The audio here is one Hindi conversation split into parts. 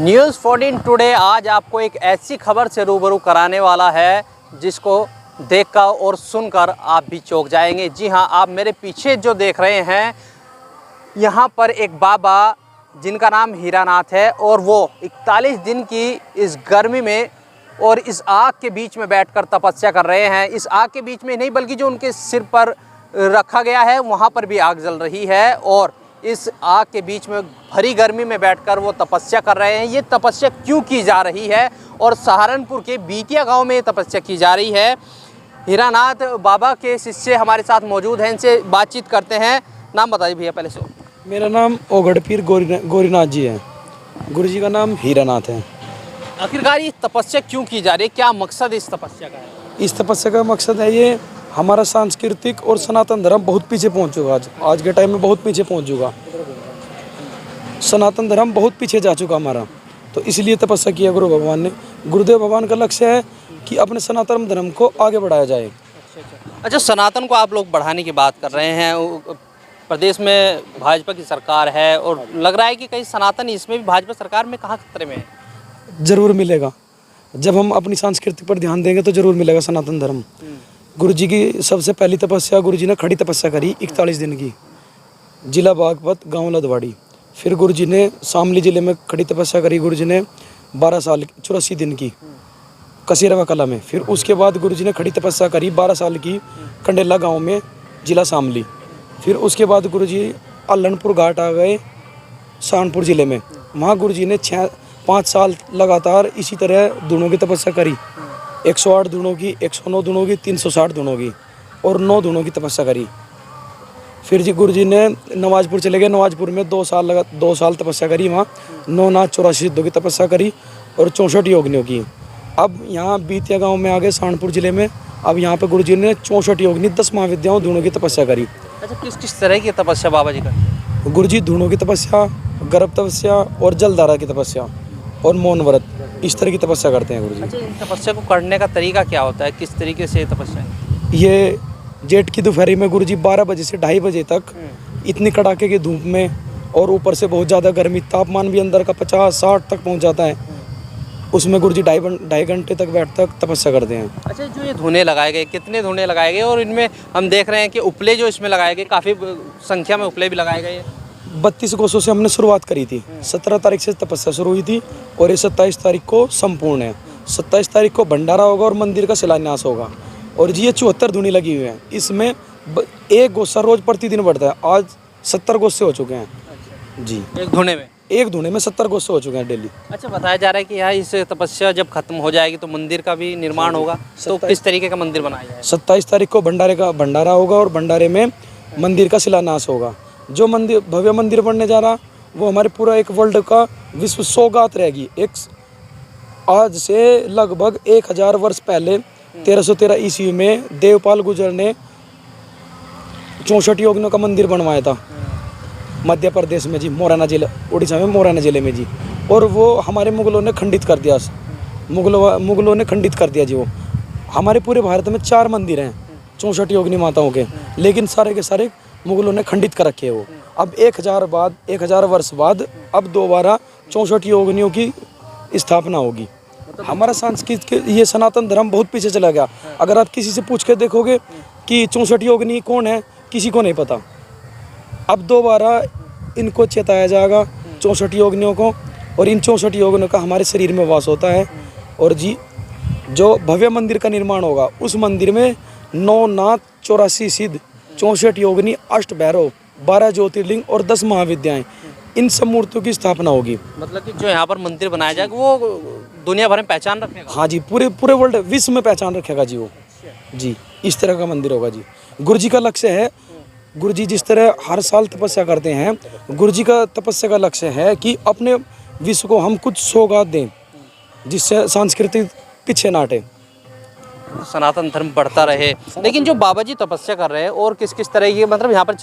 न्यूज़ 14 टुडे आज आपको एक ऐसी खबर से रूबरू कराने वाला है जिसको देखकर और सुनकर आप भी चौंक जाएंगे। जी हां, आप मेरे पीछे जो देख रहे हैं, यहां पर एक बाबा जिनका नाम हीरानाथ है और वो 41 दिन की इस गर्मी में और इस आग के बीच में बैठकर तपस्या कर रहे हैं। इस आग के बीच में नहीं बल्कि जो उनके सिर पर रखा गया है वहाँ पर भी आग जल रही है और इस आग के बीच में भरी गर्मी में बैठकर वो तपस्या कर रहे हैं। ये तपस्या क्यों की जा रही है और सहारनपुर के बीतिया गांव में ये तपस्या की जा रही है। हीरानाथ बाबा के शिष्य हमारे साथ मौजूद हैं, इनसे बातचीत करते हैं। नाम बताइए भैया पहले से। मेरा नाम ओगड़पीर गौरीनाथ जी है। गुरु जी का नाम हीरानाथ है। आखिरकार ये तपस्या क्यों की जा रही है, क्या मकसद इस तपस्या का है? इस तपस्या का मकसद है ये, हमारा सांस्कृतिक और सनातन धर्म बहुत पीछे पहुंच चुका। आज के टाइम में बहुत पीछे पहुंच चुका। सनातन धर्म बहुत पीछे जा चुका हमारा, तो इसलिए तपस्या किया गुरु भगवान ने। गुरुदेव भगवान का लक्ष्य है कि अपने सनातन धर्म को आगे बढ़ाया जाए। अच्छा, सनातन को आप लोग बढ़ाने की बात कर रहे हैं। प्रदेश में भाजपा की सरकार है और लग रहा है कि कहीं सनातन इसमें भी भाजपा सरकार में कहाँ खतरे में है? जरूर मिलेगा। जब हम अपनी संस्कृति पर ध्यान देंगे तो जरूर मिलेगा सनातन धर्म। गुरु जी की सबसे पहली तपस्या गुरु जी ने खड़ी तपस्या करी 41 दिन की, जिला बागपत, गांव लदवाड़ी। फिर गुरु जी ने शामली जिले में खड़ी तपस्या करी गुरु जी ने 12 साल 84 दिन की कसीरवा कला में। फिर उसके बाद गुरु जी ने खड़ी तपस्या करी 12 साल की कंडेला गांव में, जिला शामली। फिर उसके बाद गुरु जी अल्लनपुर घाट आ गए सहारनपुर जिले में। वहाँ गुरु जी ने 5 साल लगातार इसी तरह धुनों की तपस्या करी। 108 धुनों की, 109 धुनों की, 360 धुनों की और 9 धुनों की तपस्या करी। फिर जी गुरु जी ने नवाजपुर चले गए। नवाजपुर में 2 साल तपस्या करी। वहाँ 9 नाथ 84 सिद्धों की तपस्या करी और 64 योगिनियों की। अब यहाँ बीतिया गांव में आ गए सहारनपुर जिले में। अब यहाँ पे गुरु जी ने 64 योगिनी 10 महाविद्याओं धुनों की तपस्या करी। अच्छा, किस किस तरह की तपस्या बाबा जी का? गुरु जी धुनों की तपस्या, गर्भ तपस्या और जलधारा की तपस्या और मौन व्रत, इस तरह की तपस्या करते हैं गुरु जी। अच्छा, इन तपस्या को करने का तरीका क्या होता है, किस तरीके से तपस्या है? ये जेठ की दोपहरी में गुरु जी 12 बजे से 2:30 बजे तक इतनी कड़ाके की धूप में और ऊपर से बहुत ज़्यादा गर्मी, तापमान भी अंदर का 50-60 तक पहुंच जाता है, उसमें गुरु जी 2.5 घंटे तक बैठ तक तपस्या करते हैं। अच्छा, जो ये धुने लगाए गए, कितने धुने लगाए गए? और इनमें हम देख रहे हैं कि उपले जो इसमें लगाए गए, काफ़ी संख्या में उपले भी लगाए गए। 32 कोसों से हमने शुरुआत करी थी। 17 तारीख से तपस्या शुरू हुई थी और ये 27 तारीख को संपूर्ण है। 27 तारीख को भंडारा होगा और मंदिर का शिलान्यास होगा। और जी ये 74 धुनी लगी हुई हैं। इसमें एक गोसा रोज प्रतिदिन बढ़ता है। आज 70 गोसे हो चुके हैं जी। एक धुने में 70 गोसे हो चुके हैं डेली। अच्छा, बताया जा रहा है कि यहाँ इस तपस्या जब खत्म हो जाएगी तो मंदिर का भी निर्माण होगा, तो किस तरीके का मंदिर बनाया जाएगा? 27 तारीख को भंडारा होगा और भंडारे में मंदिर का शिलान्यास होगा। जो मंदिर भव्य मंदिर बनने जा रहा वो हमारे पूरा एक वर्ल्ड का विश्व सौगात रहेगी। आज से लगभग 1000 वर्ष पहले 1313 ईस्वी में देवपाल गुर्जर ने 64 योगिनियों का मंदिर बनवाया था मध्य प्रदेश में जी, मोरना जिला, उड़ीसा में मोरना जिले में जी। और वो हमारे मुगलों ने खंडित कर दिया। मुगलों ने खंडित कर दिया जी। वो हमारे पूरे भारत में 4 मंदिर हैं 64 योगिनी माताओं के, लेकिन सारे के सारे मुगलों ने खंडित कर रखे हैं वो। अब 1000 वर्ष बाद अब दोबारा 64 योगिनियों की स्थापना होगी। हमारा सांस्कृतिक ये सनातन धर्म बहुत पीछे चला गया। अगर आप किसी से पूछ के देखोगे कि 64 योगिनी कौन है, किसी को नहीं पता। अब दोबारा इनको चेताया जाएगा 64 योगिनियों को, और इन 64 योगिनियों का हमारे शरीर में वास होता है। और जी जो भव्य मंदिर का निर्माण होगा उस मंदिर में 9 नाथ 84 सिद्ध, 64 योगिनी, 8 भैरव, 12 ज्योतिर्लिंग और 10 महाविद्याएं, इन सब मूर्तियों की स्थापना होगी। मतलब कि जो यहाँ पर मंदिर बनाया जाएगा वो दुनिया भर में पहचान रखेगा? हाँ जी, पूरे वर्ल्ड विश्व में पहचान रखेगा जी वो जी। इस तरह का मंदिर होगा जी। गुरु जी का लक्ष्य है, गुरु जी जिस तरह हर साल तपस्या करते हैं, गुरु जी का तपस्या का लक्ष्य है कि अपने विश्व को हम कुछ सौगात दें जिससे संस्कृति पीछे ना हटे, सनातन धर्म बढ़ता रहे। लेकिन जो बाबा जी तपस्या कर रहे हैं और किस किस तरह की, मतलब यहाँ पर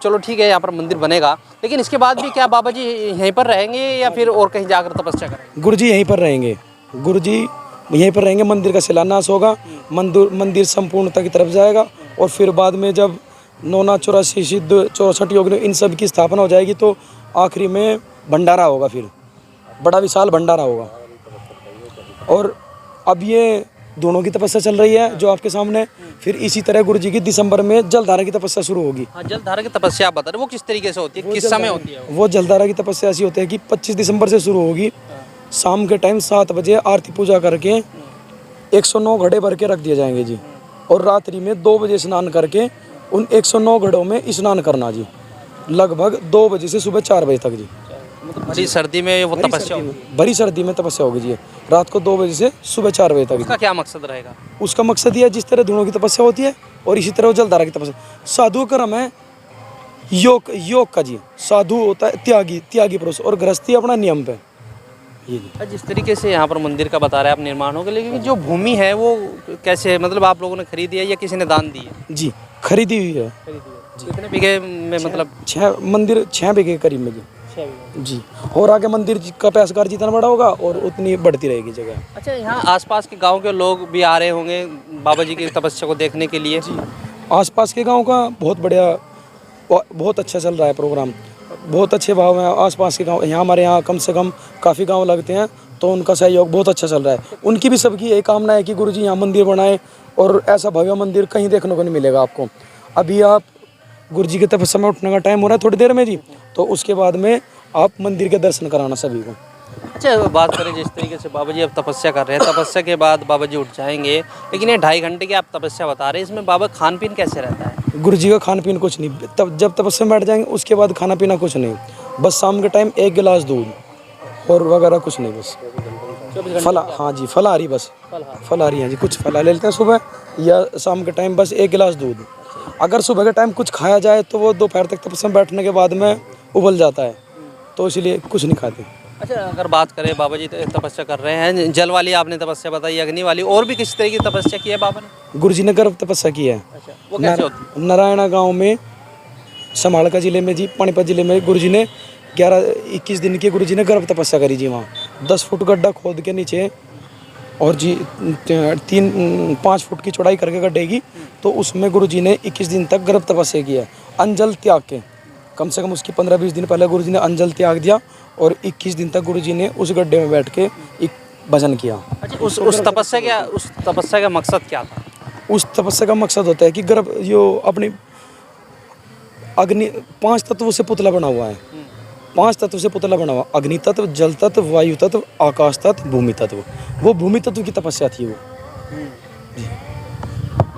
चलो ठीक है यहाँ पर मंदिर बनेगा, लेकिन इसके बाद भी क्या बाबा जी यहीं पर रहेंगे या फिर और कहीं जाकर तपस्या करेंगे? गुरु जी यहीं पर रहेंगे। गुरु जी यहीं पर रहेंगे। मंदिर का शिलान्यास होगा, मंदिर संपूर्णता की तरफ जाएगा और फिर बाद में जब 9 नाथ 84 सिद्ध, 64 योगिनी, इन सब की स्थापना हो जाएगी तो आखिरी में भंडारा होगा। फिर बड़ा विशाल भंडारा होगा। और अब ये दोनों की तपस्या चल रही है जो आपके सामने। फिर इसी तरह गुरु जी की दिसंबर में जलधारा की तपस्या शुरू होगी। हाँ, जलधारा की तपस्या आप बता रहे, वो किस तरीके से होती है, किस समय होती है? वो जलधारा की तपस्या ऐसी होती है कि 25 दिसंबर से शुरू होगी। शाम के टाइम 7 बजे आरती पूजा करके 109 घड़े भर के रख दिए जाएंगे जी। और रात्रि में 2 बजे स्नान करके उन 109 घड़ों में स्नान करना जी, लगभग 2 बजे से सुबह 4 बजे तक जी। मतलब बड़ी सर्दी में वो तपस्या होगी। बड़ी सर्दी में तपस्या होगी जी, रात को 2 बजे से सुबह 4 बजे तक। उसका क्या मकसद रहेगा? उसका मकसद ये है, जिस तरह धुनों की तपस्या होती है और इसी तरह वो जलधारा की तपस्या। साधु का क्रम है योग का जी। साधु होता है त्यागी पुरुष, और गृहस्थी अपना नियम पे। ये जी जिस तरीके से यहाँ पर मंदिर का बता रहे हैं आप निर्माण होगा, लेकिन जो भूमि है वो कैसे है? मतलब आप लोगों ने खरीदी है या किसी ने दान दी है? जी खरीदी हुई है। कितने बीघे में? मतलब 6 बीघे के करीब में जी। जी, और आगे मंदिर का पैसकार जितना बड़ा होगा और उतनी बढ़ती रहेगी जगह। अच्छा, यहाँ आसपास के गांव के लोग भी आ रहे होंगे बाबा जी की तपस्या को देखने के लिए? जी, आसपास के गांव का बहुत बढ़िया, बहुत अच्छा चल रहा है प्रोग्राम। बहुत अच्छे भाव हैं आसपास के गांव। यहाँ हमारे यहाँ कम से कम काफ़ी गांव लगते हैं, तो उनका सहयोग बहुत अच्छा चल रहा है। उनकी भी सबकी यही कामना है कि गुरुजी यहाँ मंदिर बनाए, और ऐसा भव्य मंदिर कहीं देखने को नहीं मिलेगा आपको। अभी आप गुरुजी के तपस्या में उठने का टाइम हो रहा है थोड़ी देर में जी, तो उसके बाद में आप मंदिर के दर्शन कराना सभी को। अच्छा, बात करें जिस तरीके से बाबा जी अब तपस्या कर रहे हैं, तपस्या के बाद बाबा जी उठ जाएंगे, लेकिन ये 2.5 घंटे की आप तपस्या बता रहे हैं, इसमें बाबा खान पीन कैसे रहता है? गुरु जी का खान पीन कुछ नहीं, तब जब तपस्या में बैठ जाएंगे उसके बाद खाना पीना कुछ नहीं, बस शाम के टाइम 1 गिलास दूध और वगैरह कुछ नहीं, बस फला। हाँ जी, फलाहारी, बस फलाहारी। हाँ जी, कुछ फला ले लेते हैं सुबह या शाम के टाइम, बस 1 गिलास दूध। अगर सुबह के टाइम कुछ खाया जाए तो वो दोपहर तक तपस्या में बैठने के बाद में उबल जाता है, तो इसलिए कुछ नहीं खाते। अच्छा, अगर बात करें बाबा जी तपस्या कर रहे हैं, जल वाली आपने तपस्या बताई, अग्नि वाली, और भी किस तरह की तपस्या की है बाबा ने? गुरु जी ने गर्भ तपस्या की है। अच्छा, वो कैसे होती है? नारायणा गांव में, समालका जिले में जी, पानीपत जिले में गुरु जी ने 21 दिन की गुरु जी ने गर्भ तपस्या करी जी। वहाँ 10 फुट गड्ढा खोद के नीचे, और जी 5 फुट की चौड़ाई करके गड्ढे की, तो उसमें गुरु जी ने 21 दिन तक गर्भ तपस्या की है, अंजल त्याग के। कम से कम उसकी 15-20 दिन पहले गुरु जी ने अंजल त्याग दिया, और 21 दिन तक गुरु जी ने उस गड्ढे में बैठ के एक भजन किया। अच्छा, उस तपस्या का मकसद क्या था? उस तपस्या का मकसद होता है कि गर्भ जो अपनी अग्नि 5 तत्वों से पुतला बना हुआ है, 5 तत्व से पुतला बना हुआ, अग्नि तत्व, जल तत्व, वायु तत्व, आकाश तत्व, भूमि तत्व। वो भूमि तत्व की तपस्या थी वो।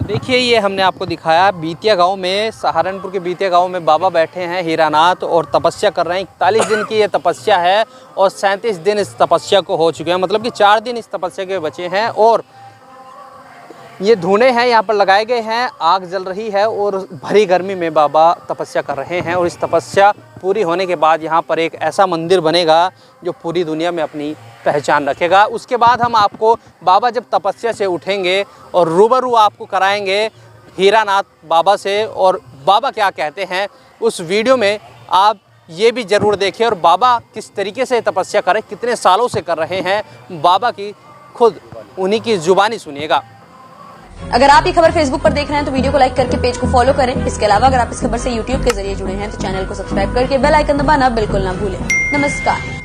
देखिए, ये हमने आपको दिखाया बीतिया गांव में, सहारनपुर के बीतिया गांव में बाबा बैठे हैं हीरानाथ और तपस्या कर रहे हैं। 41 दिन की ये तपस्या है और 37 दिन इस तपस्या को हो चुके हैं, मतलब कि 4 दिन इस तपस्या के बचे हैं। और ये धुने हैं यहाँ पर लगाए गए हैं, आग जल रही है और भरी गर्मी में बाबा तपस्या कर रहे हैं। और इस तपस्या पूरी होने के बाद यहाँ पर एक ऐसा मंदिर बनेगा जो पूरी दुनिया में अपनी पहचान रखेगा। उसके बाद हम आपको बाबा जब तपस्या से उठेंगे और रूबरू आपको कराएंगे हीरानाथ बाबा से, और बाबा क्या कहते हैं उस वीडियो में आप ये भी ज़रूर देखिए। और बाबा किस तरीके से तपस्या कर रहे हैं, कितने सालों से कर रहे हैं, बाबा की खुद उन्हीं की ज़ुबानी सुनिएगा। अगर आप ये खबर फेसबुक पर देख रहे हैं तो वीडियो को लाइक करके पेज को फॉलो करें। इसके अलावा अगर आप इस खबर से यूट्यूब के जरिए जुड़े हैं तो चैनल को सब्सक्राइब करके बेल आइकन दबाना बिल्कुल ना भूलें। नमस्कार।